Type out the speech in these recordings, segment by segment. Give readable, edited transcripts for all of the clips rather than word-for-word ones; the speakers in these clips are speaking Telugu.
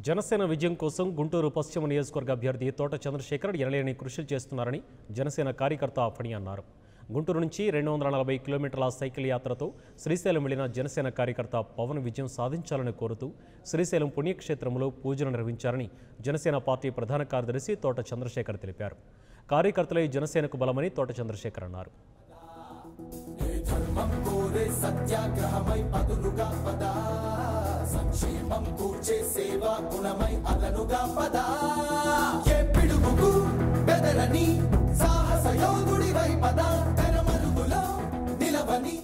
జనసేన విజయం కోసం గుంటూరు పశ్చిమ నియోజకవర్గ అభ్యర్థి తోట చంద్రశేఖర్ ఎనలేని కృషి చేస్తున్నారని జనసేన కార్యకర్త ఫణి అన్నారు. గుంటూరు నుంచి 240 కిలోమీటర్ల సైకిల్ యాత్రతో శ్రీశైలం వెళ్లిన జనసేన కార్యకర్త పవన్ విజయం సాధించాలని కోరుతూ శ్రీశైలం పుణ్యక్షేత్రంలో పూజలు నిర్వహించారని జనసేన పార్టీ ప్రధాన కార్యదర్శి తోట చంద్రశేఖర్ తెలిపారు. కార్యకర్తలే జనసేనకు బలమని తోట చంద్రశేఖర్ అన్నారు. సంక్షేమం కూర్చే సేవా గుణమై అదనుగా పదా ఏ పిడుగుకు బెదరని సాహస యోధుడివై పదా తెరమరుగులో నిలవని.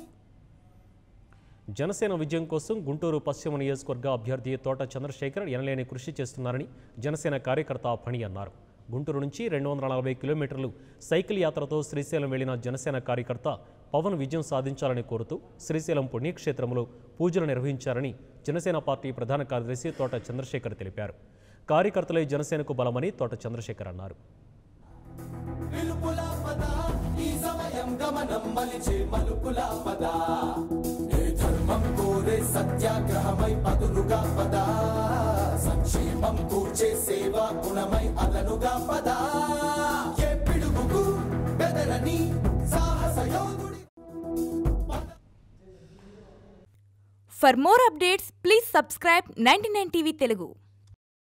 జనసేన విజయం కోసం గుంటూరు పశ్చిమ నియోజకవర్గ అభ్యర్థి తోట చంద్రశేఖర్ ఎనలేని కృషి చేస్తున్నారని జనసేన కార్యకర్త ఫణి అన్నారు. గుంటూరు నుంచి 240 కిలోమీటర్లు సైకిల్ యాత్రతో శ్రీశైలం వెళ్లిన జనసేన కార్యకర్త పవన్ విజయం సాధించాలని కోరుతూ శ్రీశైలం పుణ్యక్షేత్రంలో పూజలు నిర్వహించారని జనసేన పార్టీ ప్రధాన కార్యదర్శి తోట చంద్రశేఖర్ తెలిపారు. కార్యకర్తలే జనసేనకు బలమని తోట చంద్రశేఖర్ అన్నారు. సత్యాగ్రహమై పదులుగా పదా సంక్షేమం కూర్చే సేవా గుణమై అదనుగా పదా ఏ పిడుగుకు బెదరని సాహస యోధుడి. For more updates, please subscribe 99 TV Telugu.